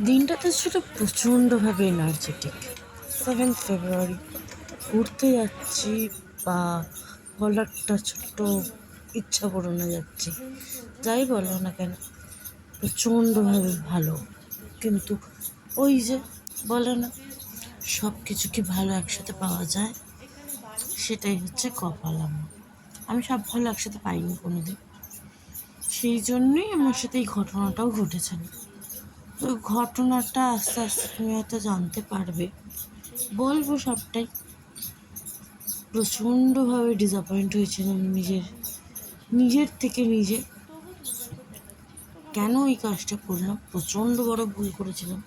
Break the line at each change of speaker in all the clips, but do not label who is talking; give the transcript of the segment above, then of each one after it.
দিনটাতে ছিল প্রচণ্ডভাবে এনার্জেটিক। 7th ফেব্রুয়ারি ঘুরতে যাচ্ছি, বা বলারটা ছোট্ট ইচ্ছা পূরণে যাচ্ছি, যাই বলো না কেন প্রচণ্ডভাবে ভালো। কিন্তু ওই যে বলে না, সব কিছু কি ভালো একসাথে পাওয়া যায়? সেটাই হচ্ছে কপাল আমার। আমি সব ভালো একসাথে পাইনি কোনোদিন, সেই জন্যই আমার সাথে এই ঘটনাটাও ঘটেছিল। তো ঘটনাটা আস্তে আস্তে তুমি হয়তো জানতে পারবে, বলবো সবটাই। প্রচণ্ডভাবে ডিসঅ্যাপয়েন্ট হয়েছিলাম নিজের থেকে নিজে। কেন এই কাজটা করলাম, প্রচণ্ড বড় ভুল করেছিলাম।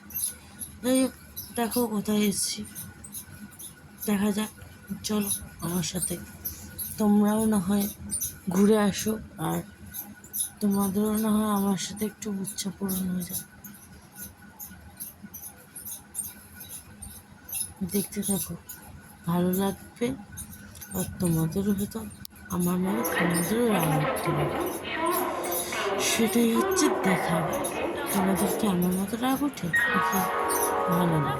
যাই হোক, দেখো কোথায় এসেছি, দেখা যাক। চলো আমার সাথে, তোমরাও না হয় ঘুরে আসো, আর তোমাদেরও না হয় আমার সাথে একটু ইচ্ছা পূরণ হয়ে যায়। দেখতে থাকো, ভালো লাগবে। আর তোমাদেরও হয়তো আমার মানে তোমাদেরও রাগ উঠতে পারে, সেটাই হচ্ছে দেখার। তোমাদের কি আমার মতো রাগ ওঠে নাকি ভালো লাগে?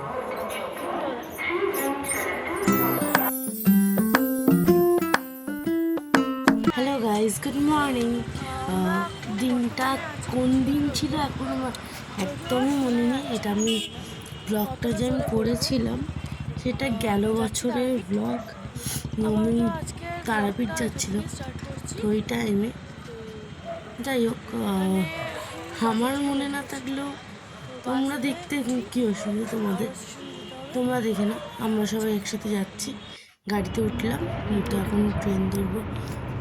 Hello guys, good morning. দিনটা কোন দিন ছিল এখন আমার একদমই মনে নেই। এটা আমি ব্লগটা যে আমি করেছিলাম সেটা গেল বছরের ব্লগ। আমি তারাপীঠ যাচ্ছিলাম তো ওই টাইমে। যাই হোক, আমার মনে না থাকলেও তোমরা দেখতে কী অসুবিধা তোমাদের, তোমরা দেখে না। আমরা সবাই একসাথে যাচ্ছি, গাড়িতে উঠলাম। তো এখন ট্রেন ধরবো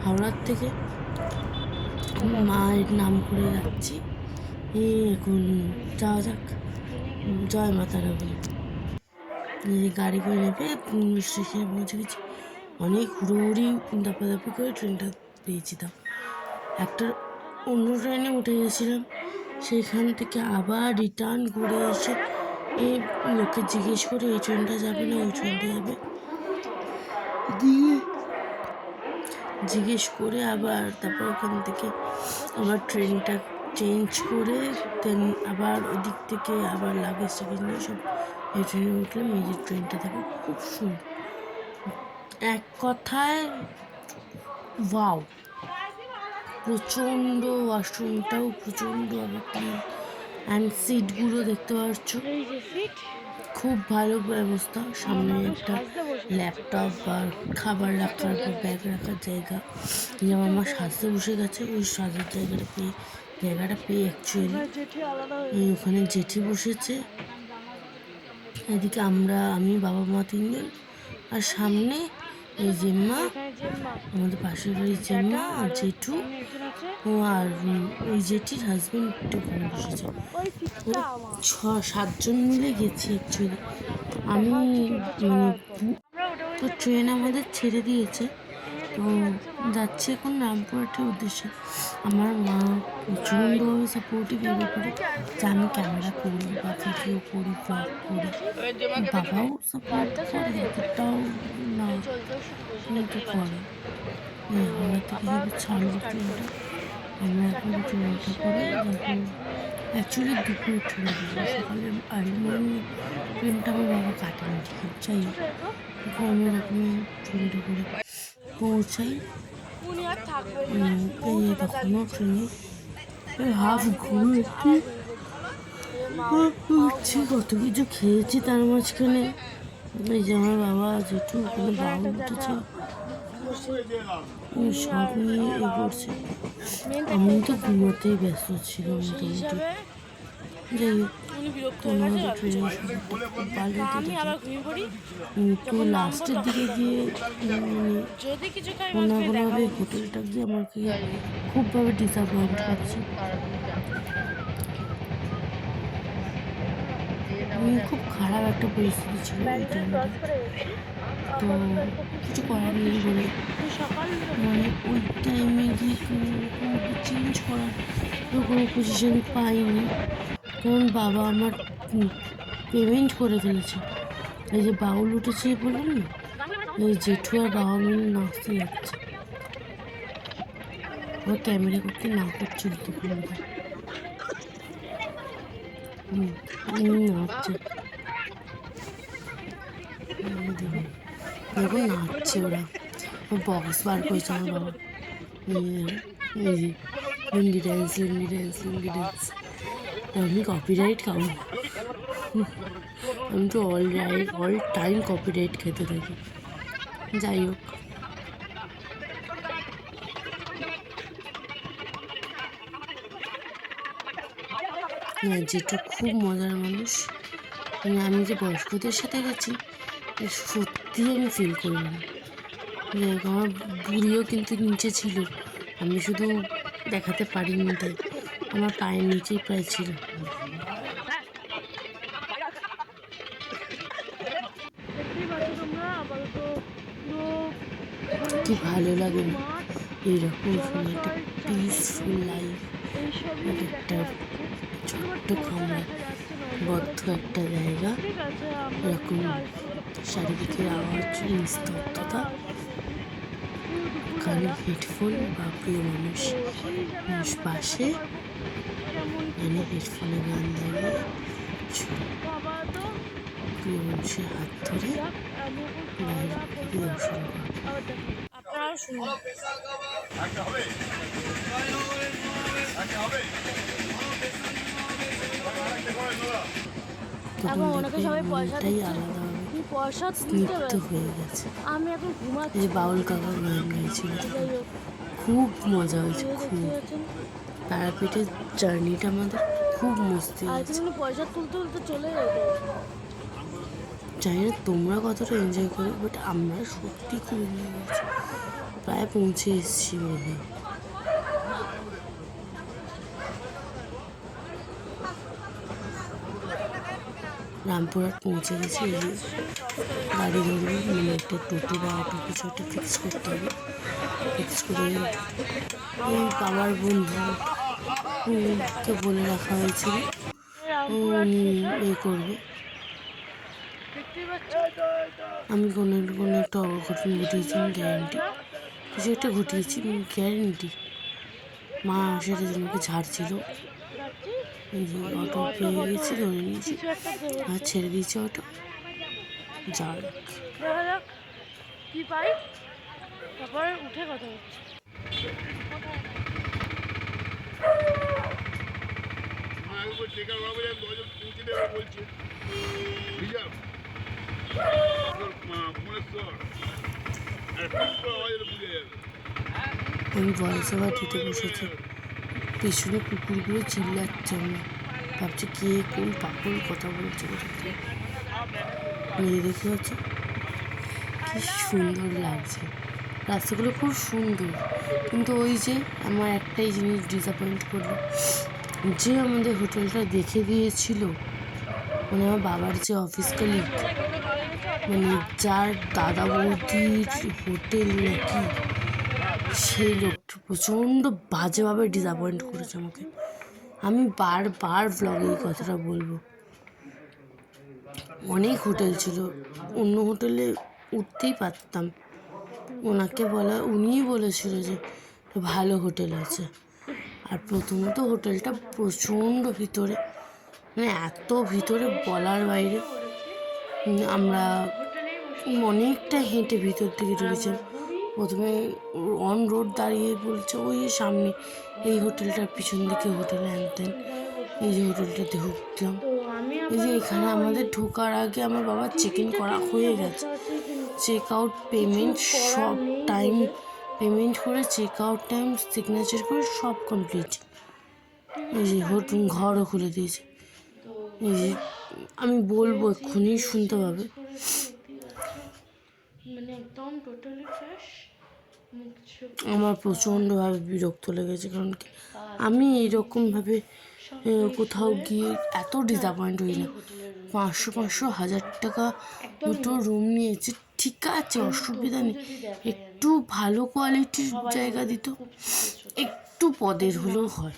হাওড়ার থেকে। মায়ের নাম করে যাচ্ছি, এখন যাওয়া যাক। জয় মা তারা বলে গাড়ি করে নেবে স্টেশনে পৌঁছে গেছি। অনেক হুড়োহুড়ি দাপাদাপি করে ট্রেনটা পেয়েছি। তাও একটা অন্য ট্রেনে উঠে গেছিলাম, সেইখান থেকে আবার রিটার্ন করে এসে এই লোককে জিজ্ঞেস করে এই ট্রেনটা যাবে না ওই ট্রেনটা যাবে, দিয়ে জিজ্ঞেস করে আবার তারপর ওখান থেকে আবার ট্রেনটা চেঞ্জ করে দেন আবার ওদিক থেকে আবার লাগেজ টাগেজ নিয়ে সব এই ট্রেনে উঠলাম। এই যে ট্রেনটা দেখো, খুব সুন্দর, এক কথায় ওয়াও। প্রচণ্ড, ওয়াশরুমটাও প্রচণ্ডভাবে ক্লিন, অ্যান্ড সিটগুলো দেখতে পাচ্ছ খুব ভালো ব্যবস্থা। সামনে একটা ল্যাপটপ বা খাবার রাখার বা ব্যাগ রাখার জায়গা। যেমন আমার সাজতে বসে গেছে, ওই সাজার জায়গাটা পেয়ে অ্যাকচুয়ালি ওখানে জেঠি বসেছে। এদিকে আমি বাবা মা তিনজন, আর সামনে এই জেম্মা, আমাদের পাশের বাড়ির জেম্মা আর জেঠু, ও আর ওই জেঠির হাজবেন্ড ওখানে বসেছে। 6-7 জন মিলে গেছি অ্যাকচুয়ালি। আমি তো ট্রেন আমাদের ছেড়ে দিয়েছে, তো যাচ্ছে এখন রামপুরহাটের উদ্দেশ্যে। আমার মা প্রচণ্ডভাবে সাপোর্টিভ এই ব্যাপারে, যে আমি ক্যামেরা করি বা ভিডিও করি, ব্লগ করি। বাবাও সাপোর্ট করে, এতটাও না কিন্তু করে। হাওড়া থেকে যাবে ছাড়লো ট্রেনটা, আমরা এখন ট্রেনটা করে যখন অ্যাকচুয়ালি দুপুরে ট্রেন দেবো, সকালে আর্লি মর্নিং ট্রেনটা আমার বাবা কাটেনি টিকিট। যাই হোক, কোনো রকমে ট্রেনটা করে পৌঁছাই। এই তখনও ট্রেনে হাফ ঘুরেছি, উঠছি, কত কিছু খেয়েছি তার মাঝখানে। এই যে আমার বাবা জেঠু ওখানে বাউল উঠেছে, সব নিয়ে এ করছে। আমি তো ঘুমোতেই ব্যস্ত ছিল মোটামুটি। যাই হোক, তোমাদের ট্রেনের সফরটা খুব ভালো কেটেছে। তো লাস্টের দিকে গিয়ে কোনোভাবে হোটেলটা গিয়ে আমাকে খুবভাবে ডিসঅ্যাপয়েন্ট করছে। খুব খারাপ একটা পরিস্থিতি ছিল ওই টাইমটা। তো কিছু করার নেই বলে, মানে ওই টাইমে গিয়ে চেঞ্জ করার কোনো পজিশন পাইনি, কারণ বাবা আমার পেমেন্ট করে ফেলেছে। এই যে বাউল উঠেছে বললাম না, এই জেঠু আর বাবা মিলে নাচতে যাচ্ছে। আবার ক্যামেরা করতে না করছিল তখন। নাচছে, দেখুন দেখুন নাচছে ওরা, বক্স বার করেছে আমার বাবা। এই যে লুঙ্গি ড্যান্স, লুঙ্গি ড্যান্স, লুঙ্গি ড্যান্স। আমি কপিরাইট খাবো, আমি তো অল টাইম কপিরাইট খেতে থাকি। যাই হোক, যেটা খুব মজার মানুষ, মানে আমি যে বয়স্কদের সাথে গেছি সত্যি আমি ফিল করলাম। আমার বুড়িও কিন্তু নিচে ছিল, আমি শুধু দেখাতে পারিনি তাই, আমার পায়ের নিচেই প্রায় ছিল। কি ভালো লাগে না এইরকম সময় একটা পিসফুল লাইফ, একটা ছোট্ট কামরা বদ্ধ একটা জায়গা, এরকম চারিদিকের আওয়াজ, নিস্তব্ধতা, কানে হেডফোন বা প্রিয় মানুষ পাশে, মানে হেডফোনে গান লাগিয়ে প্রিয় মানুষের হাত ধরে বাইরে দর্শন করা। তখন দেখবে মনটাই আলাদাভাবে স্নিগ্ধ হয়ে গেছে। এই যে বাউল কাকা গান গাইছিল, খুব মজা হয়েছে, খুব। তারাপীঠের জার্নিটা আমাদের খুব মস্তি হয়েছে।
পয়সা তুলতে তুলতে চলে
জানি না তোমরা কতটা এনজয় করো, বাট আমরা সত্যি খুব এনজয় করছি। প্রায় পৌঁছে এসেছি মনে হয়। রামপুরহাট পৌঁছে গেছি। এই যে গাড়ি ধরবো, মানে একটা টোটো বা অটো কিছু একটা ফিক্স করতে হবে। ফিক্স করে ওই বাবার বন্ধুকে বলে রাখা হয়েছিল, উনি এ করবে। আমি কোনো একটা অঘটন ঘটিয়েছি, গ্যারেন্টি কিছু একটা ঘটিয়েছি, গ্যারেন্টি। মা সেটার জন্য ওকে ঝাড়ছিল। এই যে অটো পেয়ে গেছি, ধরে নিয়েছি আর ছেড়ে দিয়েছি অটো। যাক,
কি পাই, তারপরে উঠে কথা হচ্ছে।
আমি ভয়েস ওভার দিতে বসেছি, পেছনে কুকুরগুলো চিল্লাচ্ছে, আমি ভাবছি কে কোন পাগল কথা বলছে। মেয়ে দেখে হচ্ছে কি সুন্দর লাগছে, রাস্তাগুলো খুব সুন্দর। কিন্তু ওই যে আমার একটাই জিনিস ডিসঅ্যাপয়েন্ট করলো, যে আমাদের হোটেলটা দেখে দিয়েছিল, মানে আমার বাবার যে অফিস কলিগ, মানে যার দাদা বৌদির হোটেল নাকি, সেই লোকটা প্রচণ্ড বাজেভাবে ডিসঅ্যাপয়েন্ট করেছে আমাকে। আমি বারবার ব্লগে এই কথাটা বলবো। অনেক হোটেল ছিল, অন্য হোটেলে উঠতেই পারতাম, ওনাকে বলা, উনিই বলেছিল যে ভালো হোটেল আছে। আর প্রথমত হোটেলটা প্রচণ্ড ভিতরে, মানে এত ভিতরে বলার বাইরে। আমরা অনেকটা হেঁটে ভিতর দিকে ঢুকেছি। প্রথমে অন রোড দাঁড়িয়ে বলছে ওই সামনে এই হোটেলটার পিছন দিকে হোটেল আনতেন। এই যে হোটেলটাতে ঢুকলাম, এই যে এখানে আমাদের ঢোকার আগে আমার বাবার চেক ইন করা হয়ে গেছে, চেক আউট পেমেন্ট সব টাইম পেমেন্ট করে, চেক আউট টাইম সিগনেচার করে সব কমপ্লিট। এই যে ঘরও খুলে দিয়েছে। এই যে আমি বলবো এক্ষুনি শুনতে পাবে,
মানে একদম টোটালি ফ্রেশ।
আমার প্রচণ্ডভাবে বিরক্ত লেগেছে, কারণ কি আমি এইরকমভাবে কোথাও গিয়ে এত ডিসঅ্যাপয়েন্ট হই না। 500 1000 টাকা দুটো রুম নিয়েছি, ঠিক আছে, অসুবিধা নেই, একটু ভালো কোয়ালিটির জায়গা দিত, একটু পদের হলেও হয়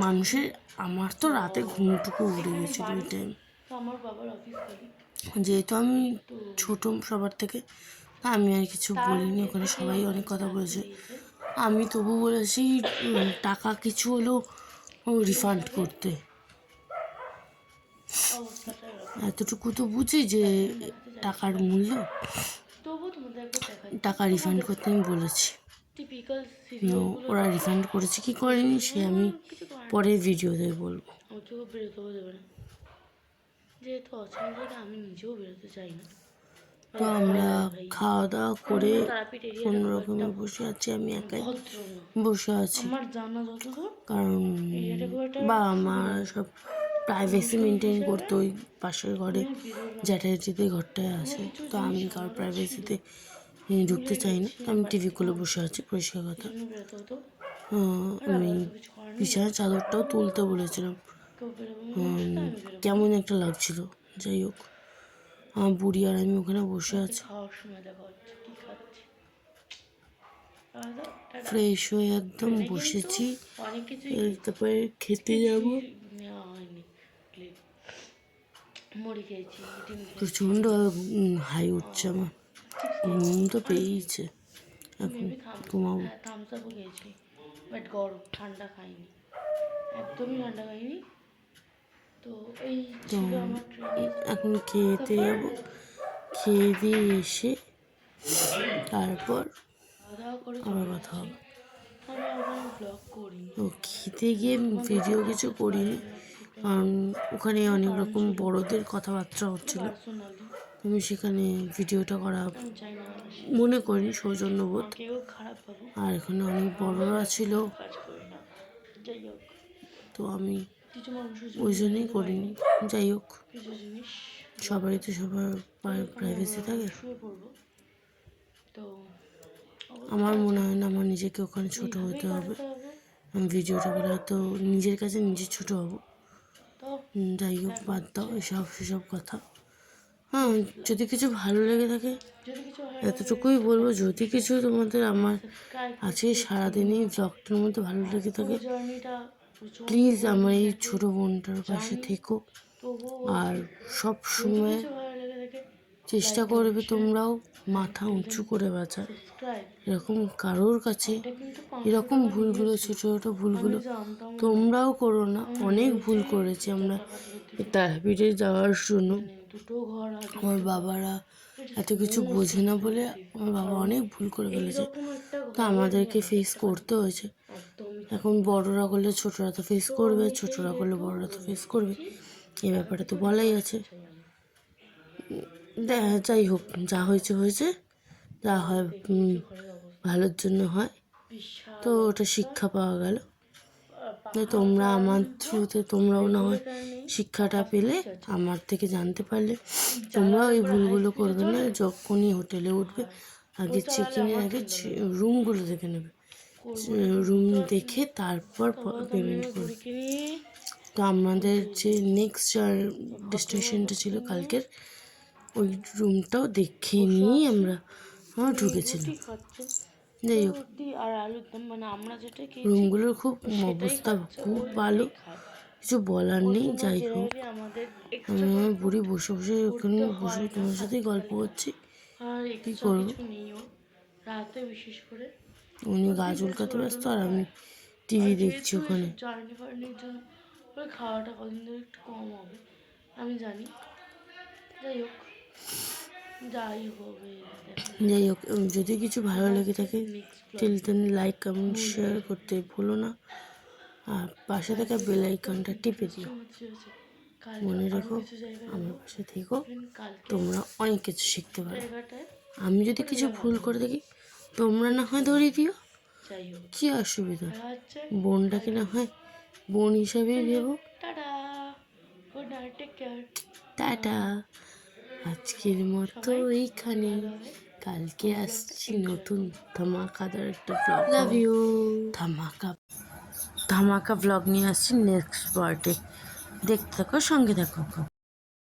মানুষের। আমার তো রাতে ঘুমটুকু উড়ে গেছিলো ওই টাইম। যেহেতু আমি ছোটো সবার থেকে, আমি আর কিছু বলিনি, ওখানে সবাই অনেক কথা বলেছে, আমি তবু বলেছি টাকা কিছু হলেও রিফান্ড করতে।
অবস্থাটা এরকম।
এতটুকু তো বুঝি যে টাকার মূল্য।
তবুও তোমাদের একবার দেখাচ্ছি।
টাকা রিফান্ড করতে আমি বলেছি,
টিপিক্যাল
তো
সিরিয়ালগুলো
ওরা রিফান্ড করেছে কি করেনি সে আমি
কিছু করে না।
পরের ভিডিওতে বলবো।
আমাকেও বেরোতেও দেবে না, যেহেতু অচেনা আমি নিজেও বেরোতে চাই না।
তো আমরা খাওয়া দাওয়া করে
তারাপীঠ এরিয়াটা
কোনো
খুব
রকমে
একটা
বসে আছি, আমি একাই
ভদ্র না
বসে আছি,
আমার জানা যতদূর।
কারণ
এরিয়াটা খুব একটা
বাবা মা সব প্রাইভেসি মেনটেন করতো ওই পাশের ঘরে জ্যাঠাইজিদের ঘরটায় আছে, তো আমি কারোর প্রাইভেসিতে ঢুকতে চাই না, তো আমি টিভি খুলে বসে আছি, পরিষ্কার কথা।
জন্য বেরোতে হতো।
আমি
তো কিছু করার নেই,
বিছানার চাদরটাও তুলতে বলেছিলাম,
কেউ বেরোবে মনে হচ্ছে তো আমি বেরোবো।
কেমন একটা লাগছিল। যাই হোক, আমার বুড়ি আর আমি ওখানে বসে আছি,
খাওয়ার সময় দেখা হচ্ছে কি খাচ্ছি। টাটা।
ফ্রেশ হয়ে একদম
ট্রেনে কিন্তু
বসেছি,
অনেক কিছুই
তারপরে খেতে যাব।
নেওয়া হয়নি। মুড়ি খেয়েছি, ডিম খেয়েছি,
প্রচণ্ড হাই উঠছে আমার, ঘুম তো পেয়েইছে, এখন ঘুমাবো।
থামস আপও খেয়েছি, বাট গরম, ঠান্ডা খাইনি, একদমই ঠান্ডা খাইনি। তো এই
তো
ছিল আমার ট্রেনে
এখন খেতে যাবো, খেয়ে দিয়ে এসে তারপর
খাওয়া দাওয়া করে
আবার কথা হবে।
আমি ওখানে ব্লগ করিনি।
তো খেতে গিয়ে ভিডিও কিছু করিনি, কারণ ওখানে অনেক রকম বড়দের কথাবার্তা হচ্ছিল,
পার্সোনালি
আমি সেখানে ভিডিওটা করা
আমি চাই না
মনে করিনি, সৌজন্যবোধ।
কেউ খারাপ ভাবো,
আর এখানে অনেক বড়রা ছিল,
কাজ করি না। যাই হোক,
তো আমি
কিছু মানুষের
ওই জন্যই করিনি। যাই হোক,
কিছু জিনিস
সবারই তো সবার প্রাইভেসি থাকে।
শুয়ে পড়বো। তো
আমার মনে হয় না আমার নিজেকে ওখানে ছোট হতে হবে, আমি ভিডিওটা করে হয়তো নিজের কাছে নিজে ছোট হব।
তো
যাই হোক, বাদ দাও সেসব কথা। হ্যাঁ, যদি কিছু ভালো লেগে থাকে
যদি কিছু
এতটুকুই বলবো, যদি কিছু তোমাদের আমার
সাবস্ক্রাইব
আছে সারাদিন এই ব্লগটার মধ্যে ভালো লেগে থাকে,
জার্নিটা প্রচুর,
প্লিজ আমার এই ছোট বোনটার পাশে থেকো,
তবুও
আর সব সময়
কিছু ভালো লেগে থাকে
চেষ্টা করবে তোমরাও মাথা উঁচু করে বাঁচার।
সাবস্ক্রাইব।
এরকম কারোর কাছে
এটা কিন্তু
এরকম ভুলগুলো, ছোটো ছোটো ভুলগুলো
জানতাম না,
তোমরাও করো না। অনেক ভুল করেছি আমরা তারাপীঠে যাওয়ার জন্য,
দুটো ঘর আগে
আমার বাবারা এত কিছু বোঝে না বলে আমার বাবা অনেক ভুল করে ফেলেছে,
এরকম একটা
তো আমাদেরকে ফেস করতে হয়েছে।
একদমই
এখন বড়রা করলে ছোটরা তো ফেস করবে, ছোটরা করলে বড়রা তো ফেস করবে, এই ব্যাপারে তো বলাই আছে। যাই হোক, যা হয়েছে হয়েছে, যা হয় ভালোর জন্য হয়,
বিশাল
তো ওটা শিক্ষা পাওয়া গেল। তোমরা আমার থ্রুতে তোমরাও না হয় শিক্ষাটা পেলে, আমার থেকে জানতে পারলে, তোমরাও এই ভুলগুলো করবে না। যখনই হোটেলে উঠবে আগে চেকিংয়ের আগে রুমগুলো দেখে নেবে, রুম দেখে তারপর পেমেন্ট করবে। তো আমাদের যে নেক্সট ডেস্টিনেশনটা ছিল কালকের, ওই রুমটাও দেখে নিয়ে আমরা ঢুকেছিলাম। যাই হোক,
আর আলুর দম, মানে আমরা যেটা
রুমগুলোর খুব অবস্থা খুব ভালো, কিছু বলার নেই। যাই হোক,
আমাদের
আমি আমার বুড়ি বসে বসে ওখানে বসে তোমার সাথেই গল্প করছি,
আর
কী করবো।
কিছু নেই ওর রাতে, বিশেষ করে
উনি গাছ উল্কাতে ব্যস্ত আর আমি টিভি দেখছি ওখানে।
জার্নি ফার্নির জন্য ওই খাওয়াটা কদিন ধরে একটু কম হবে আমি জানি। যাই হবে,
যাই হোক, যদি কিছু ভালো লেগে থাকে টিল লাইক কমেন্ট শেয়ার করতে ভুলো না, আর পাশে থাকা বেল আইকনটা টিপে দিও। মনে রেখো, আমার পাশে থেকো, তোমরা অনেক কিছু শিখতে পারো। আমি যদি কিছু ভুল করে থাকি তোমরা না হয় ধরিয়ে দিও, কী অসুবিধা, বোনটাকে না হয় বোন হিসাবেই ভেবো। টাটা, আজকের মতো এইখানে, কালকে আসছি নতুন ধামাকাদার একটা ব্লগ। Love you. ধামাকা ব্লগ নিয়ে আসছি নেক্সট পার্টে, দেখতে থাকো, সঙ্গে থাকো।